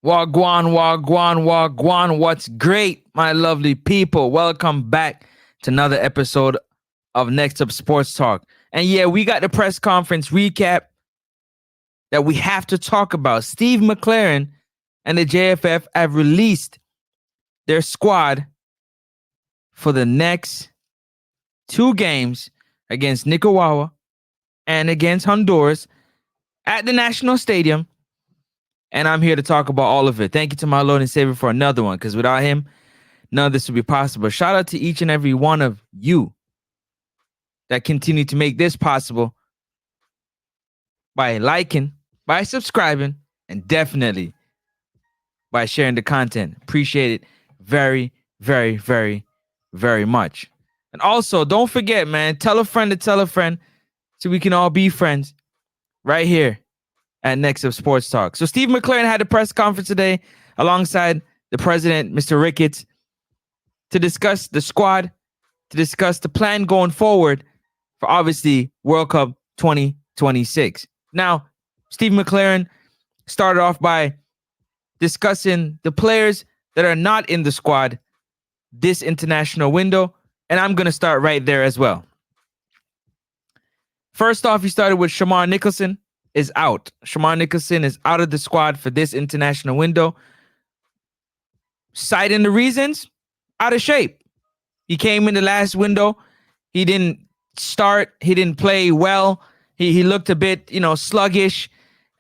Wagwan, wagwan, wagwan. What's great, my lovely people? Welcome back to another episode of Next Up Sports Talk. And yeah, we got the press conference recap that we have to talk about. Steve McLaren and the JFF have released their squad for the next two games against Nicaragua and against Honduras at the National Stadium. And I'm here to talk about all of it. Thank you to my Lord and Savior for another one, because without him, none of this would be possible. Shout out to each and every one of you that continue to make this possible by liking, by subscribing, and definitely by sharing the content. Appreciate it very, very, very, very much. And also, don't forget, man, tell a friend to tell a friend so we can all be friends right here at Next Up Sports Talk. So Steve McLaren had a press conference today alongside the president, Mr. Ricketts, to discuss the squad, to discuss the plan going forward for obviously World Cup 2026. Now, Steve McLaren started off by discussing the players that are not in the squad this international window, and I'm going to start right there as well. First off, he started with Shamar Nicholson is out. Shamar Nicholson is out of the squad for this international window. Citing the reasons, out of shape. He came in the last window. He didn't start. He didn't play well. He looked a bit, sluggish.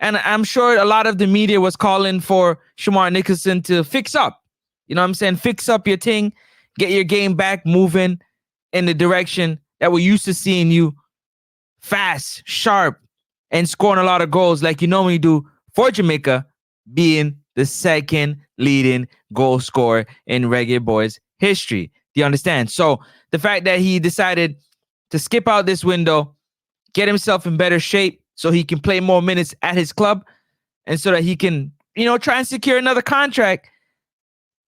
And I'm sure a lot of the media was calling for Shamar Nicholson to fix up. You know what I'm saying? Fix up your thing. Get your game back moving in the direction that we're used to seeing you fast, sharp, and scoring a lot of goals like you normally do for Jamaica, being the second leading goal scorer in Reggae Boys history. Do you understand? So the fact that he decided to skip out this window, get himself in better shape so he can play more minutes at his club and so that he can, try and secure another contract,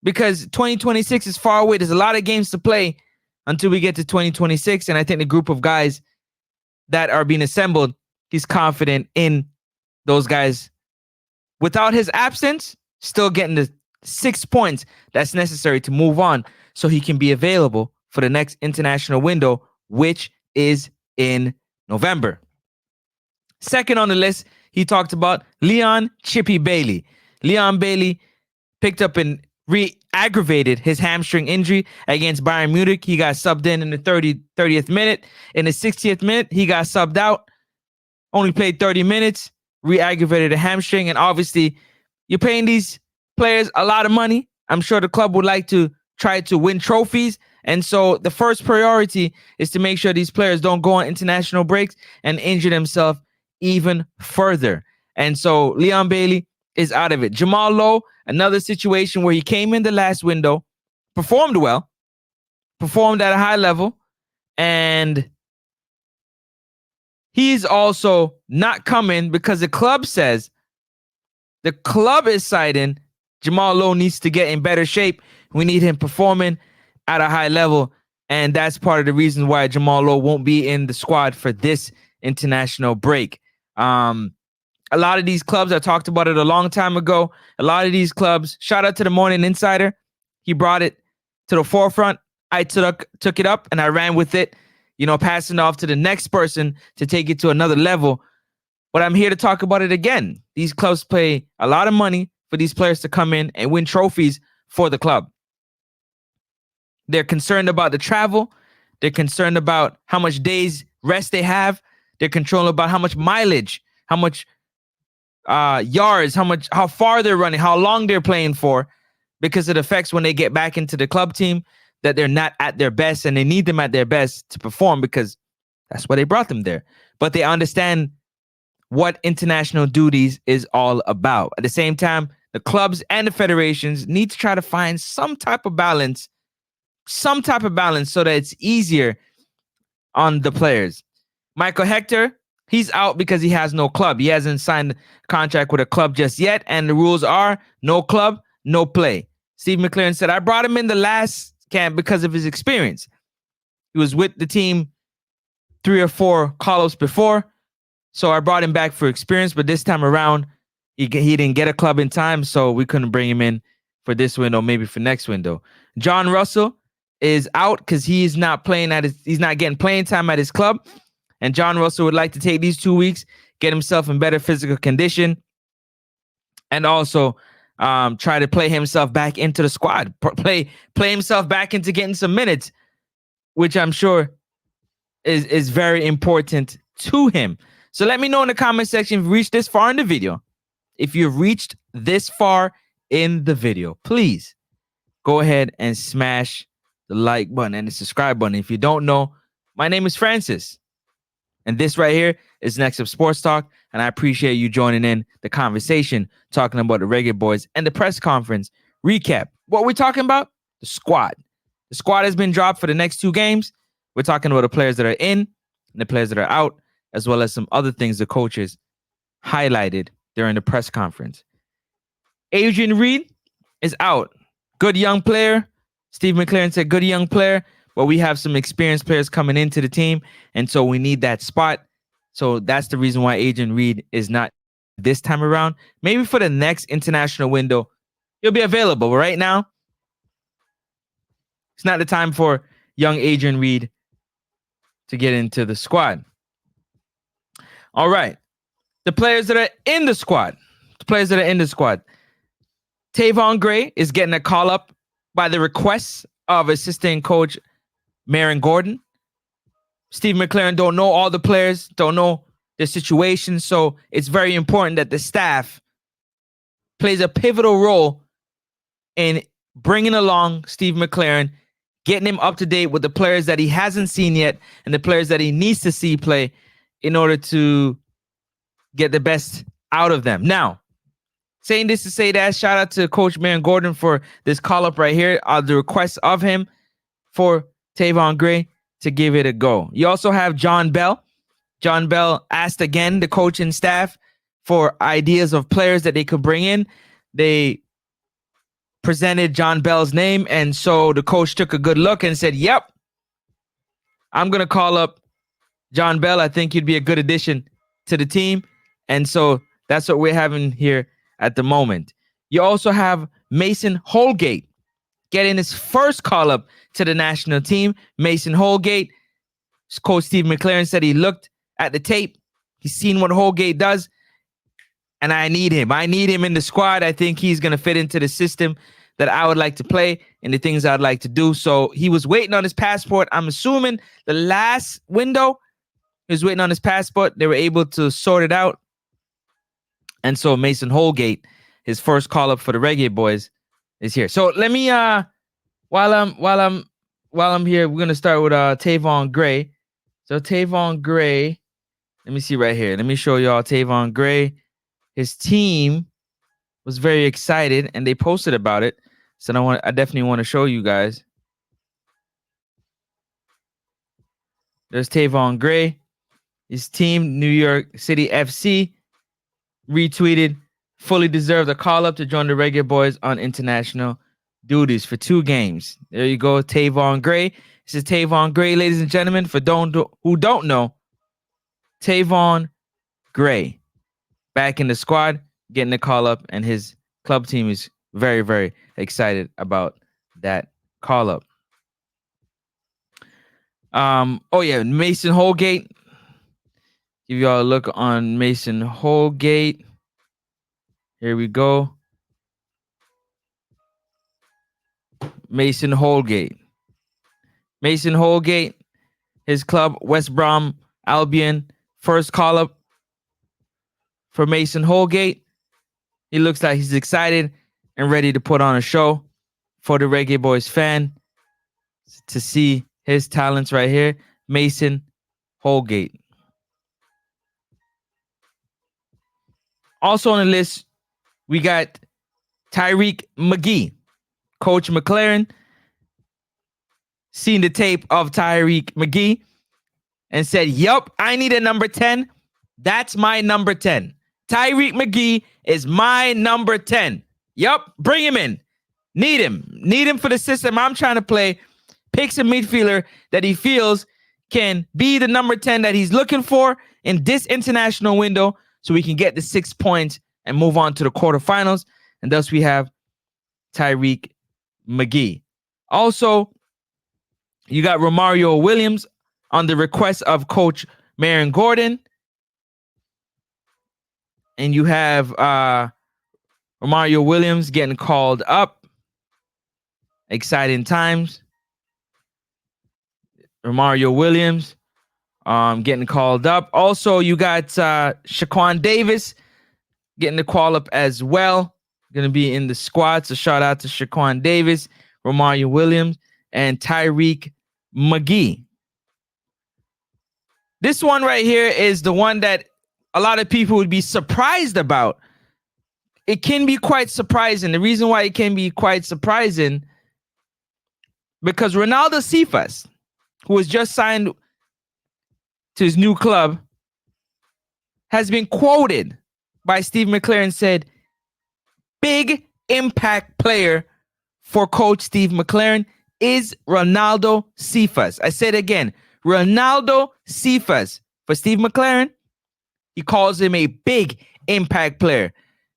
because 2026 is far away. There's a lot of games to play until we get to 2026. And I think the group of guys that are being assembled, he's confident in those guys. Without his absence, still getting the 6 points that's necessary to move on so he can be available for the next international window, which is in November. Second on the list, he talked about Leon Chippy Bailey. Leon Bailey picked up and re-aggravated his hamstring injury against Bayern Munich. He got subbed in the 30th minute. In the 60th minute, he got subbed out. Only played 30 minutes, re-aggravated a hamstring. And obviously, you're paying these players a lot of money. I'm sure the club would like to try to win trophies. And so the first priority is to make sure these players don't go on international breaks and injure themselves even further. And so Leon Bailey is out of it. Jamal Lowe, another situation where he came in the last window, performed well, performed at a high level, and he's also not coming because the club says the club is citing Jamal Lowe needs to get in better shape. We need him performing at a high level, and that's part of the reason why Jamal Lowe won't be in the squad for this international break. A lot of these clubs, I talked about it a long time ago. A lot of these clubs, shout out to the Morning Insider. He brought it to the forefront. I took it up and I ran with it, passing off to the next person to take it to another level. But I'm here to talk about it again. These clubs pay a lot of money for these players to come in and win trophies for the club. They're concerned about the travel. They're concerned about how much days rest they have. They're concerned about how much mileage, how much yards, how far they're running, how long they're playing for, because it affects when they get back into the club team that they're not at their best, and they need them at their best to perform because that's why they brought them there. But they understand what international duties is all about. At the same time, the clubs and the federations need to try to find some type of balance so that it's easier on the players. Michael Hector, he's out because he has no club. He hasn't signed a contract with a club just yet, and the rules are no club, no play. Steve McLaren said, I brought him in the last camp because of his experience. He was with the team 3 or 4 call-ups before, so I brought him back for experience, but this time around, He didn't get a club in time, so we couldn't bring him in for this window, maybe for next window. John Russell is out because he's not getting playing time at his club. And John Russell would like to take these 2 weeks, get himself in better physical condition, and also try to play himself back into the squad, play himself back into getting some minutes, which I'm sure is very important to him. So let me know in the comment section if you reached this far in the video. If you've reached this far in the video, please go ahead and smash the like button and the subscribe button. If you don't know, my name is Francis, and this right here is Next Up Sports Talk, and I appreciate you joining in the conversation, talking about the Reggae Boys and the press conference recap. What we're talking about? The squad. The squad has been dropped for the next 2 games. We're talking about the players that are in and the players that are out, as well as some other things the coaches highlighted during the press conference. Adrian Reed is out. Good young player. Steve McLaren said good young player, but we have some experienced players coming into the team, and so we need that spot. So that's the reason why Adrian Reed is not this time around. Maybe for the next international window, he'll be available. But right now, it's not the time for young Adrian Reed to get into the squad. All right. The players that are in the squad. Tavon Gray is getting a call up by the request of assistant coach Marion Gordon. Steve McLaren don't know all the players, don't know the situation, so it's very important that the staff plays a pivotal role in bringing along Steve McLaren, getting him up to date with the players that he hasn't seen yet and the players that he needs to see play in order to get the best out of them. Now, saying this to say that, shout out to Coach Marion Gordon for this call-up right here, the request of him for Tavon Gray to give it a go. You also have John Bell. John Bell asked again the coaching staff for ideas of players that they could bring in. They presented John Bell's name, and so the coach took a good look and said, yep, I'm going to call up John Bell. I think he'd be a good addition to the team. And so that's what we're having here at the moment. You also have Mason Holgate getting his first call up to the national team. Mason Holgate, Coach Steve McLaren said he looked at the tape. He's seen what Holgate does, and I need him. I need him in the squad. I think he's going to fit into the system that I would like to play and the things I'd like to do. So he was waiting on his passport. I'm assuming the last window, he was waiting on his passport. They were able to sort it out. And so Mason Holgate, his first call up for the Reggae Boys, is here. So let me while I'm here, we're gonna start with Tavon Gray. So Tavon Gray, let me see right here. Let me show y'all Tavon Gray. His team was very excited and they posted about it. So I definitely want to show you guys. There's Tavon Gray. His team, New York City FC, retweeted, fully deserved a call up to join the Reggae Boys on international duties for 2 games. There you go, Tavon Gray. This is Tavon Gray, ladies and gentlemen. For who don't know, Tavon Gray back in the squad, getting the call up, and his club team is very, very excited about that call up. Oh yeah, Mason Holgate. Give y'all a look on Mason Holgate. Here we go. Mason Holgate. Mason Holgate, his club, West Brom Albion. First call up for Mason Holgate. He looks like he's excited and ready to put on a show for the Reggae Boys fan to see his talents right here. Mason Holgate. Also on the list, we got Tyreek McGee. Coach McLaren seen the tape of Tyreek McGee and said, yup, I need a number 10. That's my number 10. Tyreek McGee is my number 10. Yup, bring him in. Need him. Need him for the system I'm trying to play. Picks a midfielder that he feels can be the number 10 that he's looking for in this international window so we can get the 6 points and move on to the quarterfinals. And thus we have Tyreek McGee. Also, you got Romario Williams on the request of Coach Marion Gordon. And you have Romario Williams getting called up. Exciting times. Romario Williams getting called up. Also, you got Shaquan Davis getting the call up as well. Going to be in the squad. So shout out to Shaquan Davis, Romario Williams, and Tyreek McGee. This one right here is the one that a lot of people would be surprised about. It can be quite surprising. The reason why it can be quite surprising, because Ronaldo Custos, who was just signed to his new club, has been quoted by Steve McClaren, said, big impact player for Coach Steve McClaren is Ronaldo Custos. I said again, Ronaldo Custos. For Steve McClaren, he calls him a big impact player.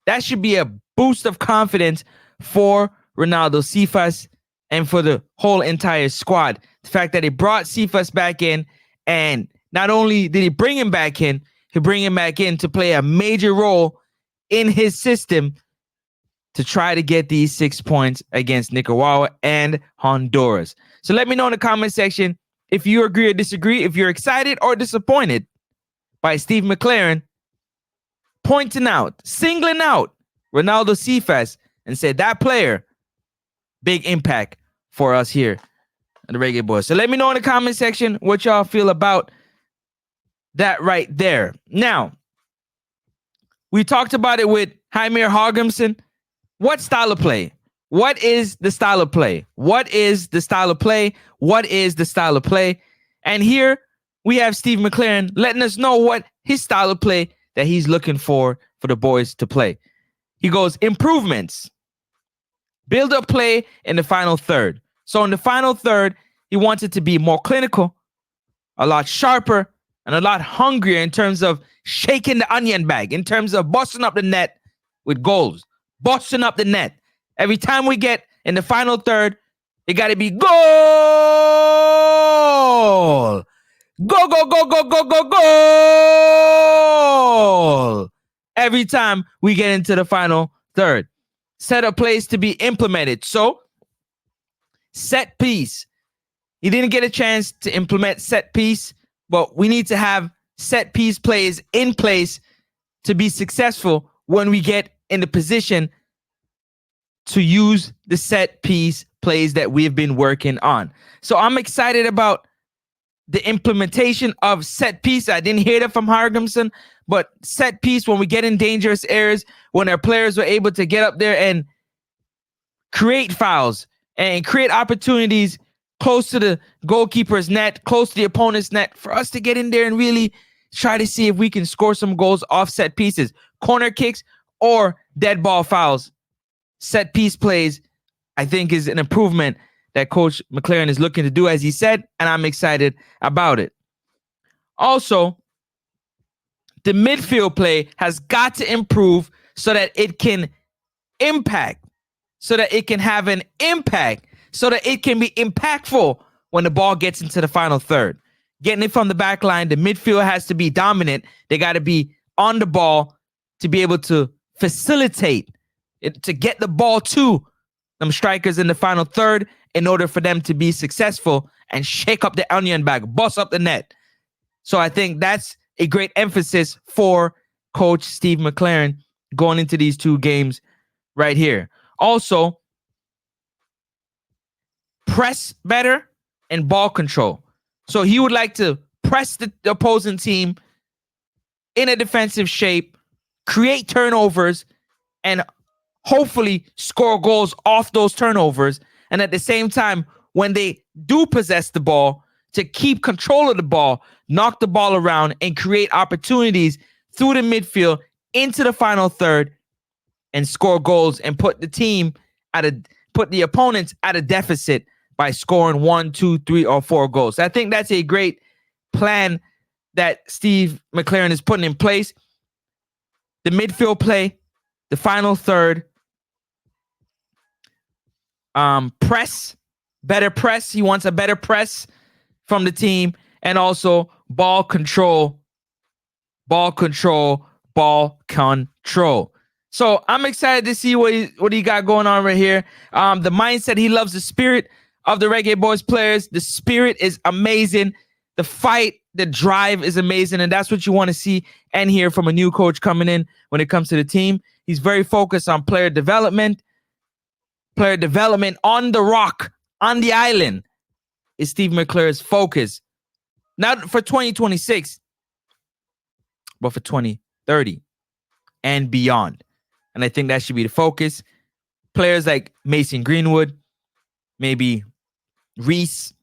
That should be a boost of confidence for Ronaldo Custos and for the whole entire squad. The fact that he brought Custos back in, and not only did he bring him back in, he bring him back in to play a major role in his system to try to get these 6 points against Nicaragua and Honduras. So let me know in the comment section if you agree or disagree, if you're excited or disappointed by Steve McClaren pointing out, singling out Ronaldo Custos and said that player, big impact for us here at the Reggae Boys. So let me know in the comment section what y'all feel about that right there. Now, we talked about it with Jaime Hargimson. What style of play? What is the style of play? What is the style of play? What is the style of play? And here we have Steve McClaren letting us know what his style of play that he's looking for the boys to play. He goes, improvements. Build up play in the final third. So in the final third, he wants it to be more clinical, a lot sharper, and a lot hungrier in terms of shaking the onion bag, in terms of busting up the net with goals. Busting up the net. Every time we get in the final third, it got to be goal. Go, go, go, go, go, go, goal. Every time we get into the final third. Set up plays to be implemented. So, set piece. He didn't get a chance to implement set piece, but we need to have set piece plays in place to be successful when we get in the position to use the set piece plays that we've been working on. So I'm excited about the implementation of set piece. I didn't hear that from Hargimson, but set piece, when we get in dangerous areas, when our players were able to get up there and create fouls and create opportunities close to the goalkeeper's net, close to the opponent's net, for us to get in there and really try to see if we can score some goals off set pieces, corner kicks, or dead ball fouls. Set piece plays, I think, is an improvement that Coach McClaren is looking to do, as he said, and I'm excited about it. Also, the midfield play has got to improve so that it can impact, so that it can have an impact, so that it can be impactful when the ball gets into the final third. Getting it from the back line, the midfield has to be dominant. They got to be on the ball to be able to facilitate it, to get the ball to them strikers in the final third in order for them to be successful and shake up the onion bag, bust up the net. So I think that's a great emphasis for Coach Steve McClaren going into these two games right here. Also, press better and ball control. So he would like to press the opposing team in a defensive shape, create turnovers, and hopefully score goals off those turnovers. And at the same time, when they do possess the ball, to keep control of the ball, knock the ball around, and create opportunities through the midfield into the final third and score goals and put the opponents at a deficit by scoring 1, 2, 3, or 4 goals. I think that's a great plan that Steve McClaren is putting in place. The midfield play the final third, press, better press. He wants a better press from the team, and also ball control. So I'm excited to see what he got going on right here. The mindset, he loves the spirit of the Reggae Boys players. The spirit is amazing. The fight, the drive is amazing. And that's what you want to see and hear from a new coach coming in when it comes to the team. He's very focused on player development. Player development on the rock, on the island, is Steve McClare's focus. Not for 2026, but for 2030 and beyond. And I think that should be the focus. Players like Mason Greenwood, maybe Reese,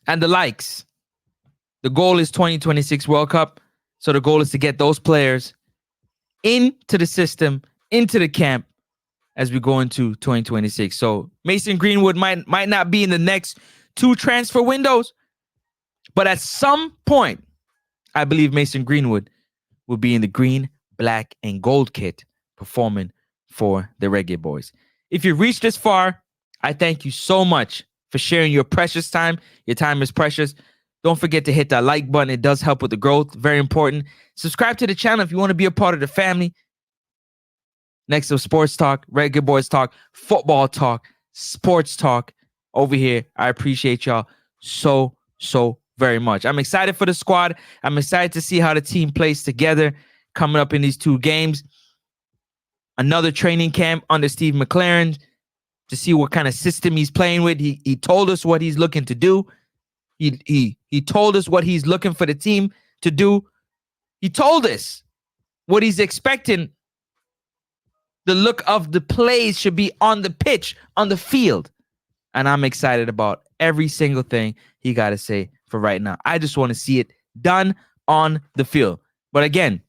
and the likes. The goal is 2026 World Cup. So the goal is to get those players into the system, into the camp as we go into 2026. So Mason Greenwood might not be in the next 2 transfer windows, but at some point, I believe Mason Greenwood will be in the green, black, and gold kit performing for the Reggae Boys. If you reached this far, I thank you so much for sharing your precious time. Your time is precious. Don't forget to hit that like button. It does help with the growth. Very important. Subscribe to the channel if you want to be a part of the family. Next up, sports talk, Reggae Boys talk, football talk, sports talk over here. I appreciate y'all so very much. I'm excited for the squad. I'm excited to see how the team plays together coming up in these 2 games. Another training camp under Steve McLaren to see what kind of system he's playing with. He told us what he's looking to do. He told us what he's looking for the team to do. He told us what he's expecting the look of the plays should be on the pitch, on the field. And I'm excited about every single thing he got to say for right now. I just want to see it done on the field. But again,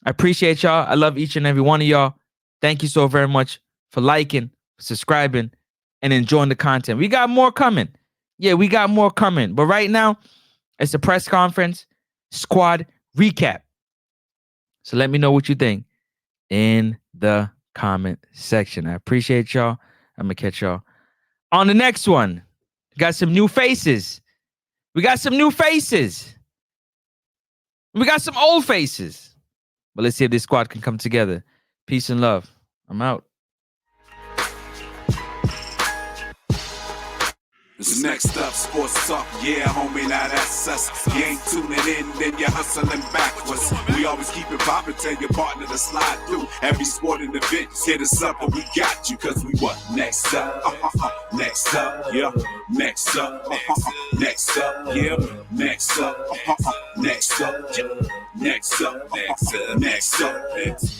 I appreciate y'all. I love each and every one of y'all. Thank you so very much for liking, subscribing, and enjoying the content. We got more coming. Yeah, we got more coming. But right now, it's a press conference, squad recap. So let me know what you think in the comment section. I appreciate y'all. I'm going to catch y'all on the next one. Got some new faces. We got some new faces. We got some old faces. But let's see if this squad can come together. Peace and love. I'm out. It's next up, sports talk, yeah, homie, now that's us. You ain't tuning in, then you're hustling backwards. We always keep it poppin', tell your partner to slide through. Every sporting event, hit us up, and we got you, cause we what? Next up, next up, yeah, next up, next up, yeah, next up, next up, next up, next up, next up.